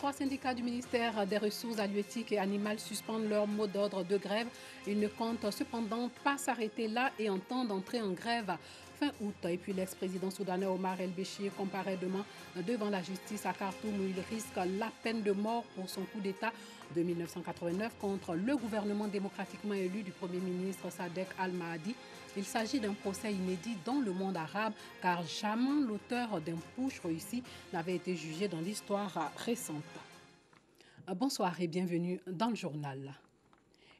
trois syndicats du ministère des Ressources halieutiques et animales suspendent leur mot d'ordre de grève. Ils ne comptent cependant pas s'arrêter là et entendent entrer en grève fin août. Et puis l'ex-président soudanais Omar El-Béchir comparaît demain devant la justice à Khartoum où il risque la peine de mort pour son coup d'État de 1989 contre le gouvernement démocratiquement élu du Premier ministre Sadek Al-Mahdi. Il s'agit d'un procès inédit dans le monde arabe car jamais l'auteur d'un putsch réussi n'avait été jugé dans l'histoire récente. Bonsoir et bienvenue dans le journal.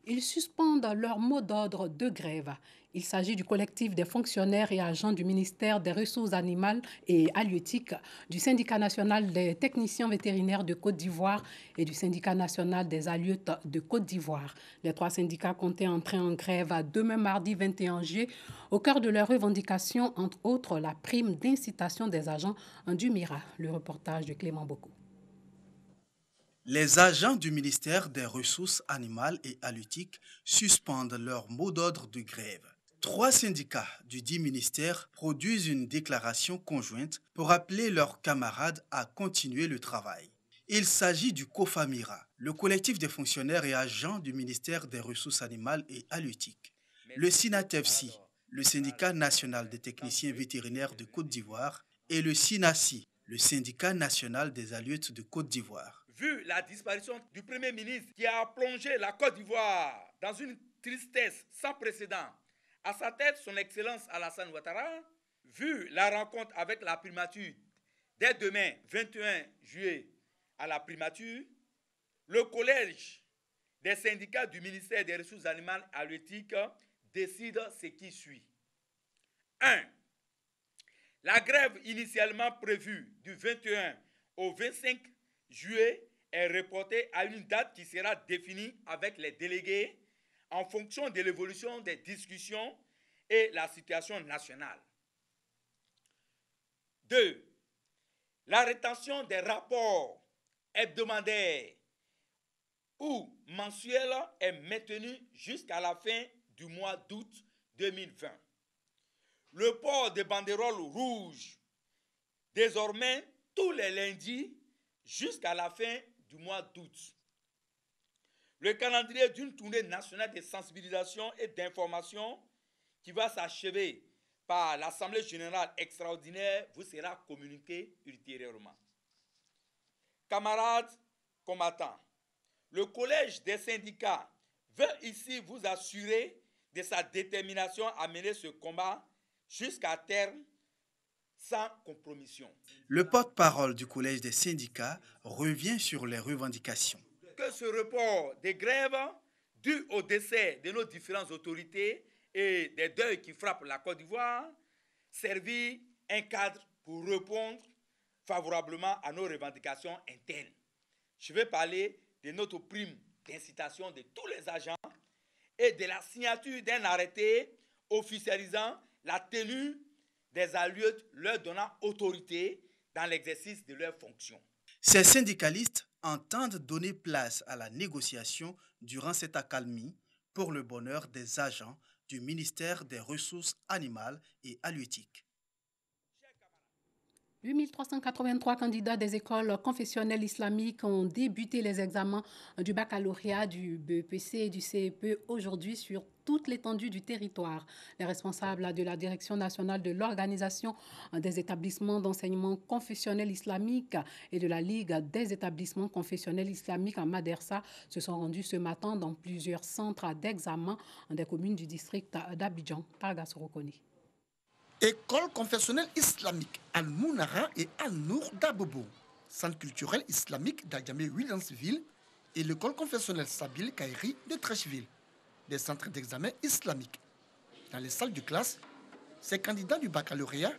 Ils suspendent leur mot d'ordre de grève. Il s'agit du collectif des fonctionnaires et agents du ministère des Ressources animales et halieutiques, du syndicat national des techniciens vétérinaires de Côte d'Ivoire et du syndicat national des halieutes de Côte d'Ivoire. Les trois syndicats comptaient entrer en grève demain mardi 21 juillet au cœur de leurs revendications, entre autres la prime d'incitation des agents du MIRA. Le reportage de Clément Bocco. Les agents du ministère des Ressources animales et halieutiques suspendent leur mot d'ordre de grève. Trois syndicats du dit ministère produisent une déclaration conjointe pour appeler leurs camarades à continuer le travail. Il s'agit du COFAMIRA, le collectif des fonctionnaires et agents du ministère des Ressources animales et halieutiques, le SINATEFSI, le syndicat national des techniciens vétérinaires de Côte d'Ivoire, et le SINACI, le syndicat national des halieutes de Côte d'Ivoire. Vu la disparition du Premier ministre qui a plongé la Côte d'Ivoire dans une tristesse sans précédent, à sa tête son Excellence Alassane Ouattara, vu la rencontre avec la primature dès demain 21 juillet à la primature, le collège des syndicats du ministère des Ressources animales et halieutiques décide ce qui suit. 1. La grève initialement prévue du 21 au 25 juillet est reportée à une date qui sera définie avec les délégués en fonction de l'évolution des discussions et la situation nationale. 2. La rétention des rapports hebdomadaires ou mensuels est maintenue jusqu'à la fin du mois d'août 2020. Le port des banderoles rouges, désormais tous les lundis, jusqu'à la fin du mois d'août. Le calendrier d'une tournée nationale de sensibilisation et d'information qui va s'achever par l'Assemblée générale extraordinaire vous sera communiqué ultérieurement. Camarades combattants, le collège des syndicats veut ici vous assurer de sa détermination à mener ce combat jusqu'à terme sans compromission. Le porte-parole du collège des syndicats revient sur les revendications. Que ce report des grèves dû au décès de nos différentes autorités et des deuils qui frappent la Côte d'Ivoire servit un cadre pour répondre favorablement à nos revendications internes. Je vais parler de notre prime d'incitation de tous les agents et de la signature d'un arrêté officialisant la tenue des halieutes leur donnant autorité dans l'exercice de leurs fonctions. Ces syndicalistes entendent donner place à la négociation durant cette accalmie pour le bonheur des agents du ministère des Ressources animales et halieutiques. 8383 candidats des écoles confessionnelles islamiques ont débuté les examens du baccalauréat, du BEPC et du CEP aujourd'hui sur toute l'étendue du territoire. Les responsables de la Direction nationale de l'organisation des établissements d'enseignement confessionnel islamique et de la Ligue des établissements confessionnels islamiques en Madersa se sont rendus ce matin dans plusieurs centres d'examen des communes du district d'Abidjan. Targa Sorokoni. École confessionnelle islamique Al-Mounara et Al-Nour d'Abobo, centre culturel islamique d'Adjamé Williamsville et l'école confessionnelle Sabil Kairi de Trècheville, des centres d'examen islamiques. Dans les salles de classe, ces candidats du baccalauréat,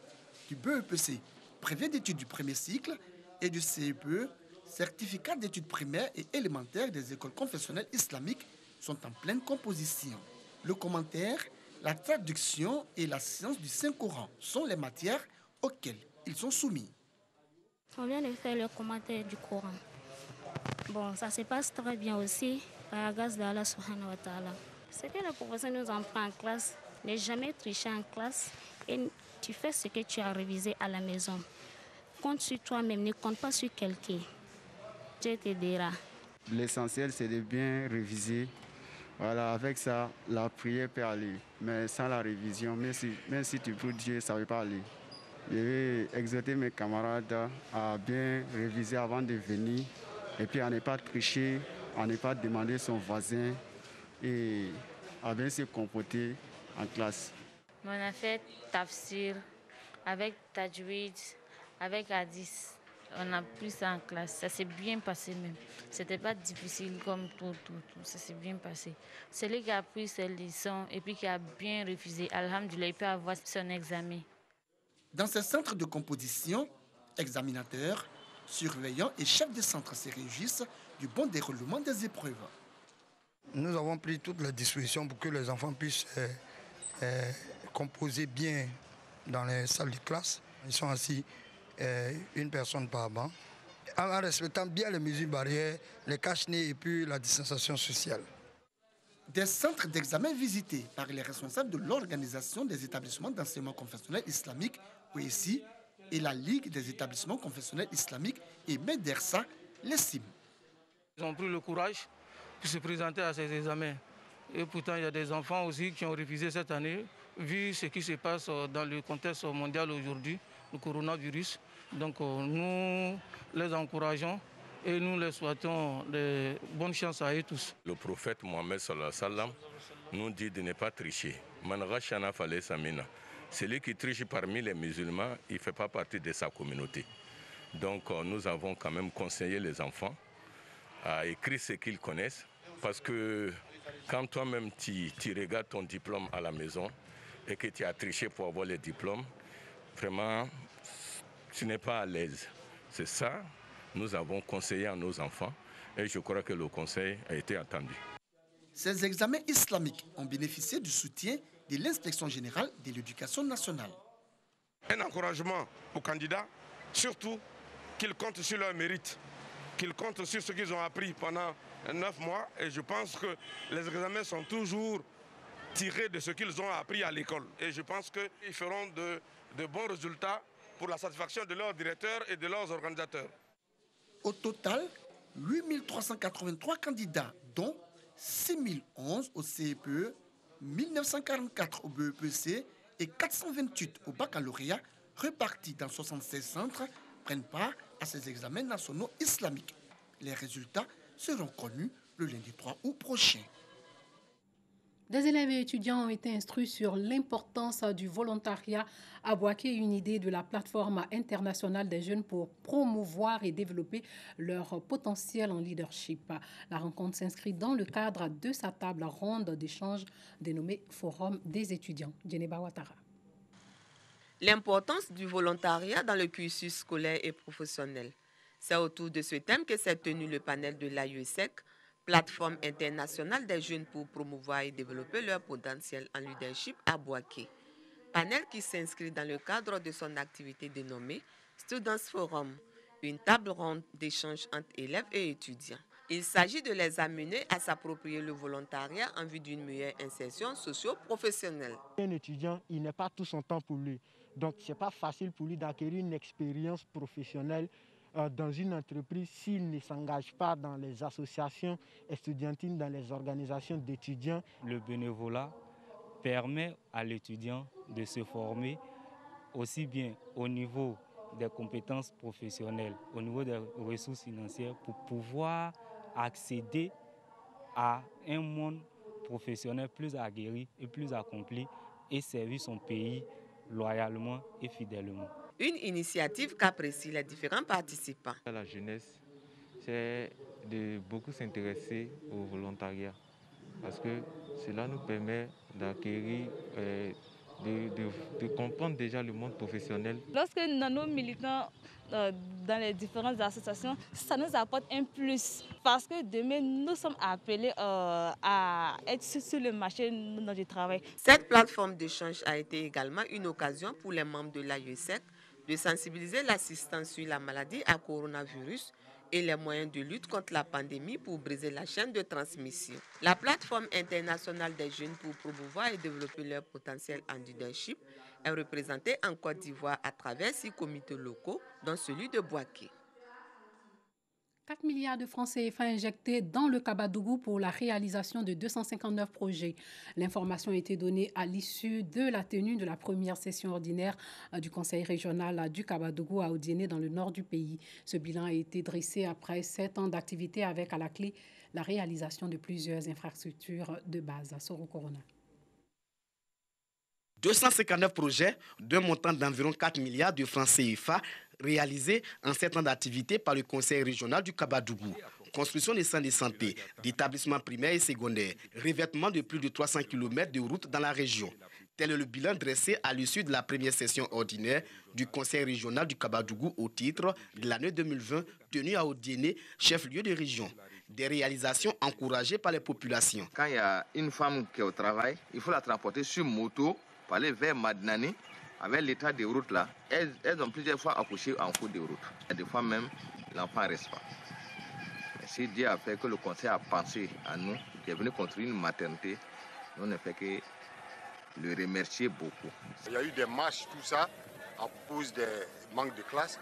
du BEPC, brevet d'études du premier cycle, et du CEPE, certificat d'études primaires et élémentaires des écoles confessionnelles islamiques, sont en pleine composition. Le commentaire, la traduction et la science du Saint-Coran sont les matières auxquelles ils sont soumis. On vient de faire le commentaire du Coran. Bon, ça se passe très bien aussi par la grâce d'Allah subhanahu wa ta'ala. Ce que le professeur nous apprend en classe, ne jamais tricher en classe et tu fais ce que tu as révisé à la maison. Compte sur toi-même, ne compte pas sur quelqu'un. Dieu t'aidera. L'essentiel, c'est de bien réviser. Voilà, avec ça, la prière peut aller. Mais sans la révision, même si tu pries Dieu, ça ne va pas aller. Je vais exhorter mes camarades à bien réviser avant de venir. Et puis à ne pas tricher, à ne pas demander son voisin et à bien se comporter en classe. On a fait tafsir avec Tajwid, avec Hadith. On a pris ça en classe. Ça s'est bien passé même. C'était pas difficile comme tout. Ça s'est bien passé. Celui qui a pris ses leçons et puis qui a bien refusé, alhamdoulilah, il peut avoir son examen. Dans ces centres de composition, examinateurs, surveillants et chefs de centre se réjouissent du bon déroulement des épreuves. Nous avons pris toutes les dispositions pour que les enfants puissent composer bien dans les salles de classe. Ils sont assis une personne par banc, en respectant bien les mesures barrières, les cache-nez et puis la distanciation sociale. Des centres d'examen visités par les responsables de l'Organisation des établissements d'enseignement confessionnel islamique, OESI, et la Ligue des établissements confessionnels islamiques et MEDERSA l'estiment. Ils ont pris le courage pour se présenter à ces examens. Et pourtant, il y a des enfants aussi qui ont refusé cette année, vu ce qui se passe dans le contexte mondial aujourd'hui, le coronavirus. Donc nous les encourageons et nous les souhaitons de bonnes chances à eux tous. Le prophète Mohammed sallallahu alayhi wa sallam nous dit de ne pas tricher. Man ghashana falaysa minna. Celui qui triche parmi les musulmans, il ne fait pas partie de sa communauté. Donc nous avons quand même conseillé les enfants à écrire ce qu'ils connaissent. Parce que quand toi-même tu regardes ton diplôme à la maison et que tu as triché pour avoir le diplôme, vraiment, tu n'es pas à l'aise. C'est ça, nous avons conseillé à nos enfants et je crois que le conseil a été entendu. Ces examens islamiques ont bénéficié du soutien de l'Inspection générale de l'éducation nationale. Un encouragement aux candidats, surtout qu'ils comptent sur leur mérite, qu'ils comptent sur ce qu'ils ont appris pendant 9 mois. Et je pense que les examens sont toujours tirés de ce qu'ils ont appris à l'école. Et je pense qu'ils feront de bons résultats pour la satisfaction de leurs directeurs et de leurs organisateurs. Au total, 8383 candidats, dont 6011 au CEPE, 1944 au BEPC et 428 au baccalauréat, repartis dans 76 centres, prennent part à ces examens nationaux islamiques. Les résultats seront connus le lundi 3 août prochain. Des élèves et étudiants ont été instruits sur l'importance du volontariat à Bouaké, une idée de la plateforme internationale des jeunes pour promouvoir et développer leur potentiel en leadership. La rencontre s'inscrit dans le cadre de sa table ronde d'échange dénommée Forum des étudiants. Djeneba Ouattara. L'importance du volontariat dans le cursus scolaire et professionnel. C'est autour de ce thème que s'est tenu le panel de l'AESEC, plateforme internationale des jeunes pour promouvoir et développer leur potentiel en leadership à Bouaké. Panel qui s'inscrit dans le cadre de son activité dénommée Students Forum, une table ronde d'échange entre élèves et étudiants. Il s'agit de les amener à s'approprier le volontariat en vue d'une meilleure insertion socio-professionnelle. Un étudiant, il n'est pas tout son temps pour lui. Donc, ce n'est pas facile pour lui d'acquérir une expérience professionnelle dans une entreprise s'il ne s'engage pas dans les associations estudiantines, dans les organisations d'étudiants. Le bénévolat permet à l'étudiant de se former aussi bien au niveau des compétences professionnelles, au niveau des ressources financières pour pouvoir accéder à un monde professionnel plus aguerri et plus accompli et servir son pays loyalement et fidèlement. Une initiative qu'apprécient les différents participants. La jeunesse, c'est de beaucoup s'intéresser au volontariat parce que cela nous permet d'acquérir, de comprendre déjà le monde professionnel. Lorsque nos militants dans les différentes associations, ça nous apporte un plus parce que demain nous sommes appelés à être sur le marché du travail. Cette plateforme d'échange a été également une occasion pour les membres de l'AESEC de sensibiliser l'assistance sur la maladie à coronavirus et les moyens de lutte contre la pandémie pour briser la chaîne de transmission. La plateforme internationale des jeunes pour promouvoir et développer leur potentiel en leadership est représentée en Côte d'Ivoire à travers 6 comités locaux, dont celui de Bouaké. 4 milliards de francs CFA injectés dans le Kabadougou pour la réalisation de 259 projets. L'information a été donnée à l'issue de la tenue de la première session ordinaire du Conseil régional du Kabadougou à Odiéné dans le nord du pays. Ce bilan a été dressé après 7 ans d'activité avec à la clé la réalisation de plusieurs infrastructures de base. Soro Corona. 259 projets d'un montant d'environ 4 milliards de francs CFA réalisés en 7 ans d'activité par le Conseil régional du Kabadougou. Construction des centres de santé, d'établissements primaires et secondaires, revêtement de plus de 300 km de routes dans la région. Tel est le bilan dressé à l'issue de la première session ordinaire du Conseil régional du Kabadougou au titre de l'année 2020 tenue à Odiéné, chef-lieu de région. Des réalisations encouragées par les populations. Quand il y a une femme qui est au travail, il faut la transporter sur moto pour aller vers Madnani. Avec l'état des routes là, elles ont plusieurs fois accouché en cours de route. Et des fois même, l'enfant ne reste pas. Et si Dieu a fait que le conseil a pensé à nous, qui est venu construire une maternité, nous on ne fait que le remercier beaucoup. Il y a eu des marches, tout ça, à cause des manques de classes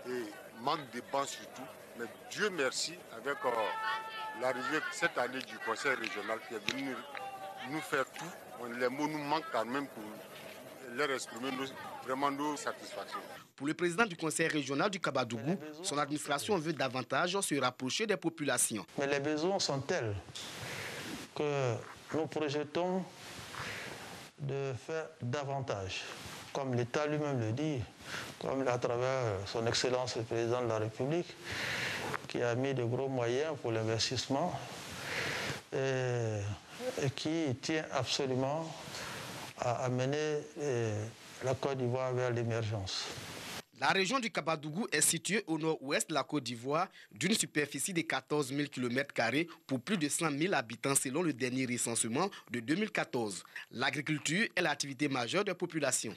et manque de bancs surtout. Mais Dieu merci, avec l'arrivée cette année du conseil régional qui est venu nous faire tout, les mots nous manquent quand même pour leur exprimer vraiment nos satisfactions. Pour le président du conseil régional du Kabadougou, son administration veut davantage se rapprocher des populations. Mais les besoins sont tels que nous projetons de faire davantage, comme l'État lui-même le dit, comme à travers son Excellence le Président de la République, qui a mis de gros moyens pour l'investissement et qui tient absolument à amener la Côte d'Ivoire vers l'émergence. La région du Kabadougou est située au nord-ouest de la Côte d'Ivoire, d'une superficie de 14 000 km² pour plus de 100 000 habitants selon le dernier recensement de 2014. L'agriculture est l'activité majeure des populations.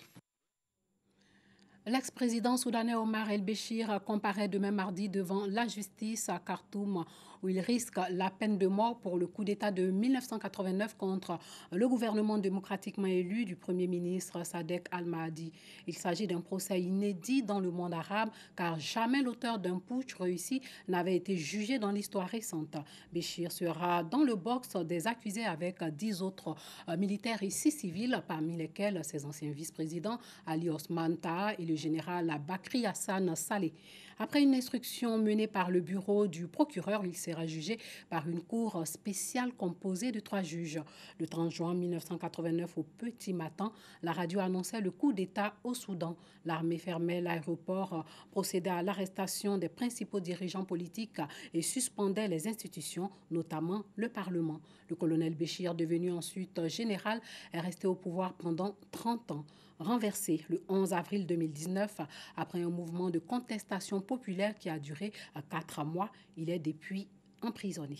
L'ex-président soudanais Omar el-Béchir comparaît demain mardi devant la justice à Khartoum, où il risque la peine de mort pour le coup d'État de 1989 contre le gouvernement démocratiquement élu du Premier ministre Sadek al-Mahdi. Il s'agit d'un procès inédit dans le monde arabe, car jamais l'auteur d'un putsch réussi n'avait été jugé dans l'histoire récente. Béchir sera dans le box des accusés avec 10 autres militaires et 6 civils, parmi lesquels ses anciens vice-présidents Ali Osman Taha et le général Bakri Hassan Saleh. Après une instruction menée par le bureau du procureur, il sera jugé par une cour spéciale composée de 3 juges. Le 30 juin 1989, au petit matin, la radio annonçait le coup d'État au Soudan. L'armée fermait l'aéroport, procédait à l'arrestation des principaux dirigeants politiques et suspendait les institutions, notamment le Parlement. Le colonel Béchir, devenu ensuite général, est resté au pouvoir pendant 30 ans. Renversé le 11 avril 2019 après un mouvement de contestation populaire qui a duré 4 mois. Il est depuis emprisonné.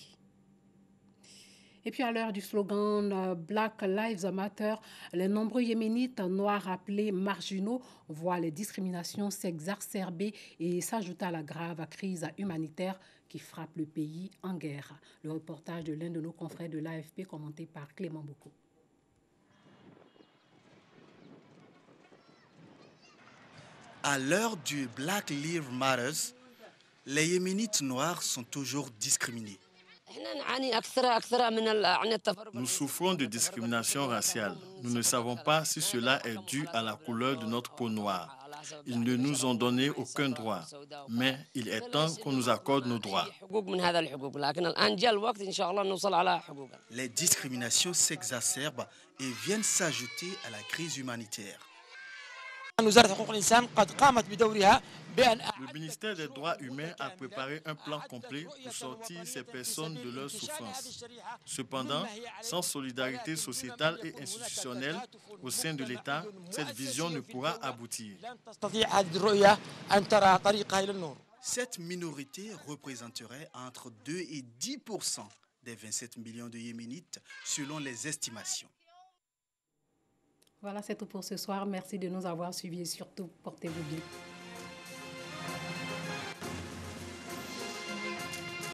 Et puis à l'heure du slogan Black Lives Matter, les nombreux Yéménites noirs appelés marginaux voient les discriminations s'exacerber et s'ajouter à la grave crise humanitaire qui frappe le pays en guerre. Le reportage de l'un de nos confrères de l'AFP commenté par Clément Boko. À l'heure du Black Lives Matter, les Yéménites noirs sont toujours discriminés. Nous souffrons de discrimination raciale. Nous ne savons pas si cela est dû à la couleur de notre peau noire. Ils ne nous ont donné aucun droit, mais il est temps qu'on nous accorde nos droits. Les discriminations s'exacerbent et viennent s'ajouter à la crise humanitaire. Le ministère des Droits humains a préparé un plan complet pour sortir ces personnes de leur souffrance. Cependant, sans solidarité sociétale et institutionnelle au sein de l'État, cette vision ne pourra aboutir. Cette minorité représenterait entre 2 et 10% des 27 millions de Yéménites selon les estimations. Voilà, c'est tout pour ce soir. Merci de nous avoir suivis et surtout, portez-vous bien.